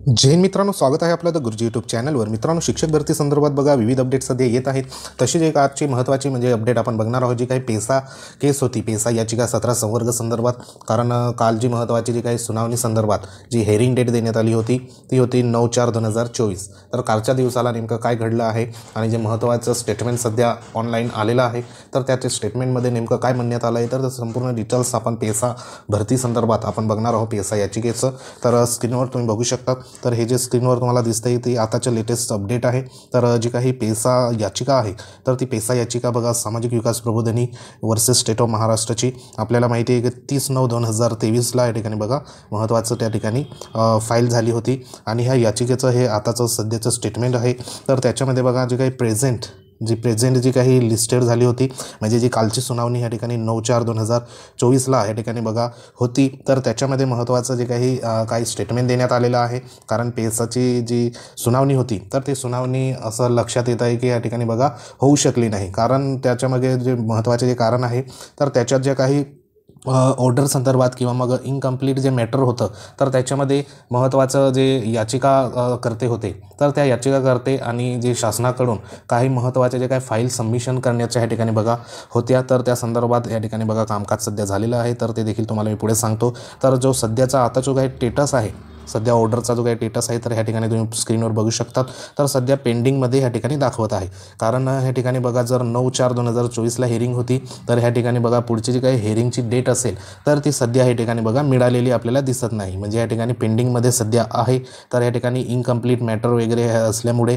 जय हिंद मित्रांनो, स्वागत आहे आपलं द गुरुजी यूट्यूब चॅनलवर। मित्रांनो, शिक्षक भरती संदर्भात बघा विविध अपडेट्स सध्या येत आहेत। तशीच एक आजची महत्त्वाची म्हणजे अपडेट आपण बघणार आहोत, जी काही पेसा केस होती, पेसा याचिका 17 संवर्ग संदर्भात। कारण काल जी महत्त्वाची जी काही सुनावणी संदर्भात जी हेअरिंग डेट देण्यात आली होती ती होती 9/4/2024। तर कालच्या दिवसाला नेमकं काय घडलं आहे आणि जे महत्त्वाचं स्टेटमेंट सध्या ऑनलाईन आलेलं आहे, तर त्या स्टेटमेंटमध्ये नेमकं काय म्हणण्यात आलं आहे, तर संपूर्ण डिटेल्स आपण पेसा भरती संदर्भात आपण बघणार आहोत, पेसा याचिकेचं। तर स्क्रीनवर तुम्ही बघू शकता। तर हे जे स्क्रीनवर तुम्हाला दिसतंय ती आताच्या लेटेस्ट अपडेट आहे। तर जी काही पेसा याचिका आहे, तर ती पेसा याचिका बघा सामाजिक विकास प्रबोधिनी वर्सेस स्टेट ऑफ महाराष्ट्राची आपल्याला माहिती आहे की 30/9/2023ला या ठिकाणी बघा महत्त्वाचं त्या ठिकाणी फाईल झाली होती। आणि ह्या याचिकेचं हे आताचं सध्याचं स्टेटमेंट आहे। तर त्याच्यामध्ये बघा जी काही प्रेझेंट जी काही लिस्टेड झाली होती, म्हणजे जी कालची सुनावणी या ठिकाणी 9/4/2024ला या ठिकाणी बघा होती। तर त्याच्यामध्ये महत्त्वाचं जे काही स्टेटमेंट देण्यात आलेलं आहे। कारण पेसाची जी सुनावणी होती, तर ती सुनावणी असं लक्षात येत आहे की या ठिकाणी बघा होऊ शकली नाही। कारण त्याच्यामध्ये जे महत्त्वाचे जे कारण आहे, तर त्याच्यात जे काही ऑर्डर संदर्भात किंवा मग इनकम्प्लीट जे मॅटर होतं, तर त्याच्यामध्ये महत्त्वाचं जे याचिका करते होते, तर त्या याचिकाकर्ते आणि जे शासनाकडून काही महत्त्वाचे जे काही फाईल सबमिशन करण्याच्या या ठिकाणी बघा होत्या, तर त्या संदर्भात या ठिकाणी बघा कामकाज सध्या झालेलं आहे। तर ते देखील तुम्हाला मी पुढे सांगतो। तर जो सध्याचा आता जो काही स्टेटस आहे, सध्या ऑर्डरचा जो काही स्टेटस आहे, तर ह्या ठिकाणी तुम्ही स्क्रीनवर बघू शकतात। तर सध्या पेंडिंगमध्ये ह्या ठिकाणी दाखवत आहे। कारण ह्या ठिकाणी बघा जर 9/4/2024ला हेअरिंग होती, तर ह्या ठिकाणी बघा पुढची जी काही हेअरिंगची डेट असेल, तर ती सध्या ह्या ठिकाणी बघा मिळालेली आपल्याला दिसत नाही। म्हणजे या ठिकाणी पेंडिंगमध्ये सध्या आहे। तर या ठिकाणी इनकम्प्लीट मॅटर वगैरे असल्यामुळे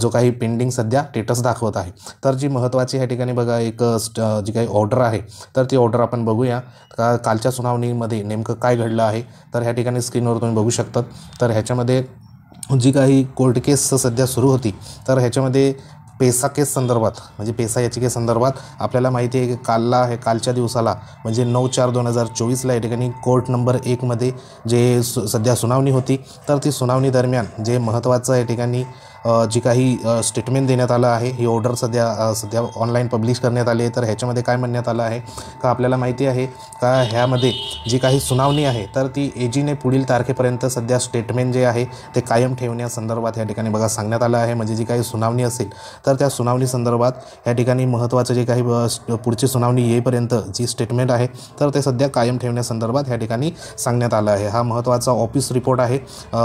जो काही पेंडिंग सध्या स्टेटस दाखवत आहे। तर जी महत्त्वाची ह्या ठिकाणी बघा एक जी काही ऑर्डर आहे, तर ती ऑर्डर आपण बघूया कालच्या सुनावणीमध्ये नेमकं काय घडलं आहे। तर ह्या ठिकाणी स्क्रीनवर तुम्ही बघू शकतात। तर ह्याच्यामध्ये जी काही कोर्ट केस सध्या सुरू होती, तर ह्याच्यामध्ये पेसा केस संदर्भात म्हणजे पेसा याचिकेसंदर्भात आपल्याला माहिती आहे की कालच्या दिवसाला म्हणजे 9/4/2024ला या ठिकाणी कोर्ट नंबर 1मध्ये जे सध्या सुनावणी होती, तर ती सुनावणी दरम्यान जे महत्त्वाचं या ठिकाणी जी काही स्टेटमेंट देण्यात आलं आहे, ही ऑर्डर सध्या ऑनलाईन पब्लिश करण्यात आली आहे। तर ह्याच्यामध्ये काय म्हणण्यात आलं आहे का आपल्याला माहिती आहे का ह्यामध्ये जी काही सुनावणी आहे, तर ती एजीने पुढील तारखेपर्यंत सध्या स्टेटमेंट जे आहे ते कायम ठेवण्यासंदर्भात या ठिकाणी बघा सांगण्यात आलं आहे। म्हणजे जी काही सुनावणी असेल, तर त्या सुनावणी संदर्भात या ठिकाणी महत्त्वाचं जे काही पुढची सुनावणी येईपर्यंत जी स्टेटमेंट आहे, तर ते सध्या कायम ठेवण्यासंदर्भात या ठिकाणी सांगण्यात आलं आहे। हा महत्त्वाचा ऑफिस रिपोर्ट आहे।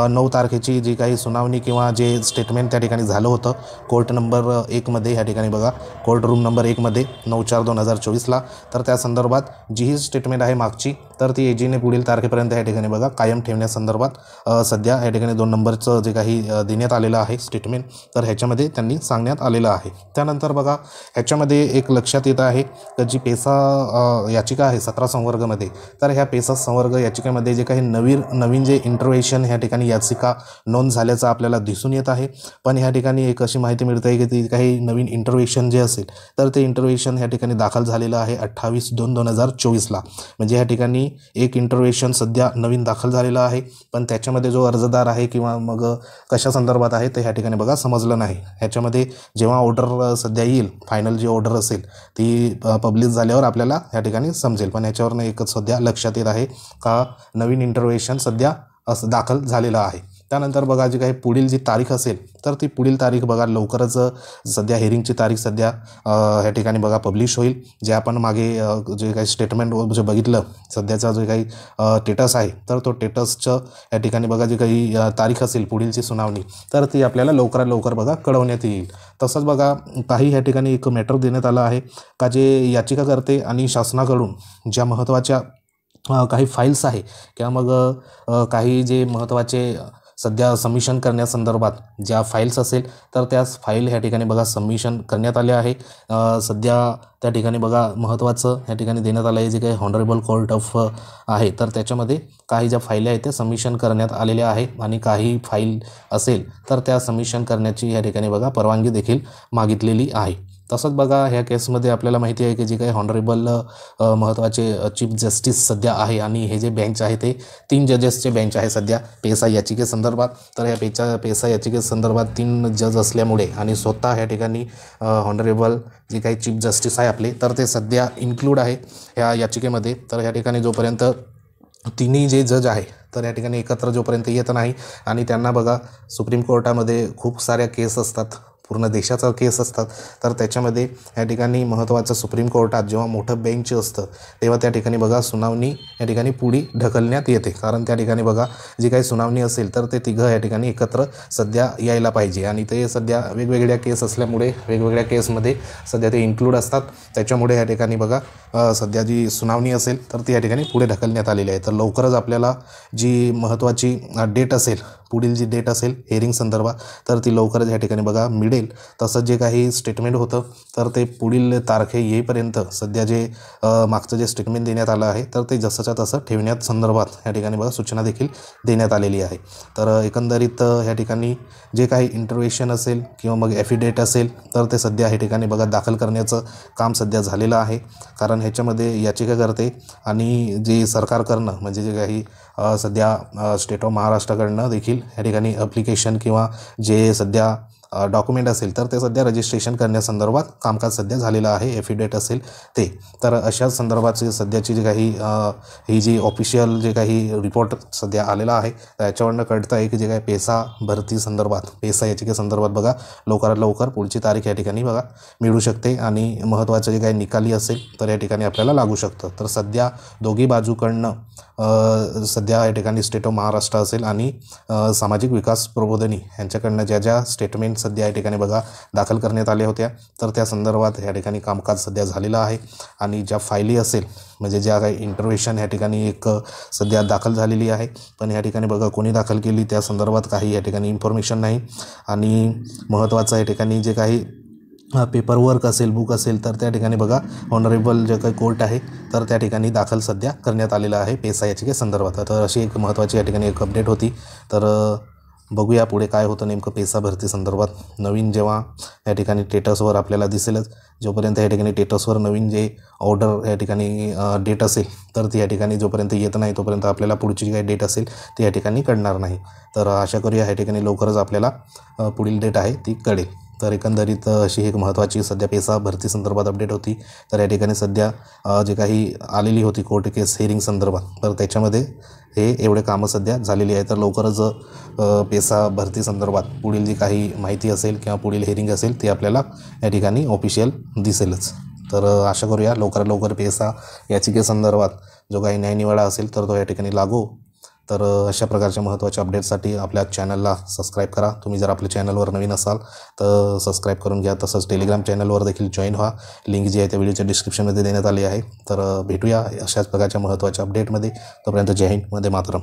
9 तारखेची जी काही सुनावणी किंवा जे स्टेटमेंट त्या ठिकाणी झालं होतं कोर्ट नंबर 1मध्ये या ठिकाणी बघा कोर्ट रूम नंबर 1मध्ये 9/4/2024ला, तर त्या संदर्भात जी ही स्टेटमेंट आहे मागची, तर ती एजीने पुढील तारखेपर्यंत या ठिकाणी बघा कायम ठेवण्यासंदर्भात सध्या या ठिकाणी 2 नंबरचं जे काही देण्यात आलेलं आहे स्टेटमेंट, तर ह्याच्यामध्ये त्यांनी सांगण्यात आलेलं आहे। त्यानंतर बघा ह्याच्यामध्ये एक लक्षात येत आहे तर जी पेसा याचिका आहे 17 संवर्गमध्ये, तर ह्या पेसा संवर्ग याचिकेमध्ये जे काही नवीन जे इंटरव्हेन्शन ह्या ठिकाणी याचिका नोंद झाल्याचं आपल्याला दिसून येत आहे। पण ह्या ठिकाणी एक अशी माहिती मिळते की ती काही नवीन इंटरव्हेन्शन जे असेल, तर ते इंटरव्हेन्शन ह्या ठिकाणी दाखल झालेलं आहे 28/2/2024ला। म्हणजे ह्या ठिकाणी एक इंटरव्हेन्शन सध्या नवीन दाखल झालेलं आहे, पण त्याच्यामध्ये जो अर्जदार आहे किंवा मग कशा संदर्भात आहे ते ह्या ठिकाणी बघा समजलं नाही। ह्याच्यामध्ये जेव्हा ऑर्डर सध्या येईल, फायनल जी ऑर्डर असेल ती पब्लिश झाल्यावर आपल्याला ह्या ठिकाणी समजेल। पण ह्याच्यावरनं एकच सध्या लक्षात येत आहे का नवीन इंटरव्हेन्शन सध्या असं दाखल झालेलं आहे। त्यानंतर बघा जी काही पुढील जी तारीख असेल, तर ती पुढील तारीख बघा लवकरच सध्या हेअरिंगची तारीख सध्या ह्या ठिकाणी बघा पब्लिश होईल। जे आपण मागे जे काही स्टेटमेंट जे बघितलं सध्याचा जे काही स्टेटस आहे, तर तो स्टेटसचं या ठिकाणी बघा जी काही तारीख असेल पुढीलची सुनावणी, तर ती आपल्याला लवकरात लवकर बघा कळवण्यात येईल। तसंच बघा काही ह्या ठिकाणी एक मॅटर देण्यात आलं आहे का जे याचिकाकर्ते आणि शासनाकडून ज्या महत्त्वाच्या काही फाईल्स आहे किंवा मग काही जे महत्त्वाचे सध्या सबमिशन करण्यासंदर्भात ज्या फाईल्स असेल, तर त्या फाईल ह्या ठिकाणी बघा सबमिशन करण्यात आले आहे। सध्या त्या ठिकाणी बघा महत्त्वाचं ह्या ठिकाणी देण्यात आलं आहे जे काही हॉनरेबल कोर्ट ऑफ आहे, तर त्याच्यामध्ये काही ज्या फाईली आहेत त्या सबमिशन करण्यात आलेल्या आहे आणि काही फाईल असेल तर त्या सबमिशन करण्याची ह्या ठिकाणी बघा परवानगी देखील मागितलेली आहे। तसंच बघा ह्या केसमध्ये आपल्याला माहिती आहे की जे काही हॉनरेबल महत्त्वाचे चीफ जस्टिस सध्या आहे आणि हे जे बेंच आहे ते 3 जजेसचे बेंच आहे सध्या पेसा याचिकेसंदर्भात। तर ह्या पेसा याचिकेसंदर्भात 3 जज असल्यामुळे आणि स्वतः ह्या ठिकाणी हॉनरेबल जे काही चीफ जस्टिस आहे आपले, तर ते सध्या इन्क्लूड आहे ह्या याचिकेमध्ये। तर ह्या ठिकाणी जोपर्यंत तिन्ही जे जज आहे तर या ठिकाणी एकत्र जोपर्यंत येत नाही आणि त्यांना बघा सुप्रीम कोर्टामध्ये खूप साऱ्या केस असतात, पूर्ण देशाचा केस असतात, तर त्याच्यामध्ये या ठिकाणी महत्त्वाचं सुप्रीम कोर्टात जेव्हा मोठं बेंच असतं तेव्हा त्या ठिकाणी बघा सुनावणी या ठिकाणी पुढे ढकलण्यात येते. कारण त्या ठिकाणी बघा जी काही सुनावणी असेल तर ते तिघं या ठिकाणी एकत्र सध्या यायला पाहिजे आणि ते सध्या वेगवेगळ्या केस असल्यामुळे वेगवेगळ्या केसमध्ये सध्या ते इन्क्लूड असतात. त्याच्यामुळे या ठिकाणी बघा सध्या जी सुनावणी असेल तर ती या ठिकाणी पुढे ढकलण्यात आलेली आहे. तर लवकरच आपल्याला जी महत्त्वाची डेट असेल, पुढील जी डेट असेल हेअरिंग संदर्भात तर ती लवकरच या ठिकाणी बघा मिळेल. तसंच जे काही स्टेटमेंट होतं तर ते पुढील तारखे येईपर्यंत सध्या जे मागचं जे स्टेटमेंट देण्यात आलं आहे तर ते जसंच्या तसं ठेवण्यात संदर्भात या ठिकाणी बघा सूचना देखील देण्यात आलेली आहे. तर एकंदरीत या ठिकाणी जे काही इंटरव्हेशन असेल किंवा मग ॲफिडेट असेल तर ते सध्या या ठिकाणी बघा दाखल करण्याचं काम सध्या झालेलं आहे. कारण ह्याच्यामध्ये याचिकाकर्ते आणि जे सरकारकडनं म्हणजे जे काही सध्या स्टेट ऑफ महाराष्ट्राकडनं देखील या ठिकाणी ॲप्लिकेशन किंवा जे सध्या डॉक्युमेंट असेल तर ते सध्या रजिस्ट्रेशन करण्यासंदर्भात कामकाज सध्या झालेलं आहे, ॲफिडेट असेल ते. तर अशाच संदर्भाची सध्याची जी काही ही जी ऑफिशियल जे काही रिपोर्ट सध्या आलेला आहे त्याच्यावरनं कळतं आहे की जे काही पेसा भरती संदर्भात, पेसा याचिकेसंदर्भात बघा लवकरात लवकर पुढची तारीख या ठिकाणी बघा मिळू शकते आणि महत्त्वाचं जे काही निकाली असेल तर या ठिकाणी आपल्याला लागू शकतं. तर सध्या दोघी बाजूकडनं सध्या या ठिकाणी स्टेट ऑफ महाराष्ट्र असेल आणि सामाजिक विकास प्रबोधिनी यांच्याकडनं ज्या स्टेटमेंट सध्या या ठिकाणी बघा दाखल करण्यात आल्या होत्या तर त्या संदर्भात या ठिकाणी कामकाज सध्या झालेलं आहे. आणि ज्या फायली असेल म्हणजे ज्या काही इंटरव्हेशन या ठिकाणी एक सध्या दाखल झालेली आहे, पण या ठिकाणी बघा कोणी दाखल केली त्या संदर्भात काही या ठिकाणी इन्फॉर्मेशन नाही. आणि महत्त्वाचं या ठिकाणी जे काही पेपरवर्क असेल, बुक असेल तर त्या ठिकाणी बघा ऑनरेबल जे काही कोर्ट आहे तर त्या ठिकाणी दाखल सध्या करण्यात आलेलं आहे पेसा याचिकेसंदर्भात. तर अशी एक महत्त्वाची या ठिकाणी एक अपडेट होती. तर बघूया पुढे काय होतं नेमकं पेसा भरती संदर्भात. नवीन जेव्हा या ठिकाणी टेटसवर आपल्याला दिसेलच, जोपर्यंत या ठिकाणी टेटसवर नवीन जे ऑर्डर या ठिकाणी डेट असेल तर ती या ठिकाणी जोपर्यंत येत नाही तोपर्यंत आपल्याला पुढची जी काही डेट असेल ती या ठिकाणी कळणार नाही. तर आशा करूया या ठिकाणी लवकरच आपल्याला पुढील डेट आहे ती कळेल. तर एकंदरीत अशी एक महत्त्वाची सध्या पेसा भरती संदर्भात अपडेट होती. तर या ठिकाणी सध्या जे काही आलेली होती कोर्ट केस हिअरिंग संदर्भात तर त्याच्यामध्ये हे एवढे कामं सध्या झालेली आहे. तर लवकरच पेसा भरती संदर्भात पुढील जी काही माहिती असेल किंवा पुढील हिअरिंग असेल ती आपल्याला या ठिकाणी ऑफिशियल दिसेलच. तर आशा करूया लवकरात लवकर पेसा याचिकेसंदर्भात जो काही न्यायनिवाडा असेल तर तो या ठिकाणी लागू. तर अशा प्रकारच्या महत्त्वाच्या अपडेट्ससाठी आपल्या चॅनलला सबस्क्राईब करा. तुम्ही जर आपल्या चॅनलवर नवीन असाल तर सबस्क्राईब करून घ्या. तसंच टेलिग्राम चॅनलवर देखील जॉईन व्हा. लिंक जी आहे त्या व्हिडिओच्या डिस्क्रिप्शनमध्ये देण्यात आली आहे. तर भेटूया अशाच प्रकारच्या महत्त्वाच्या अपडेटमध्ये. तोपर्यंत जय हिंद, वंदे मातरम.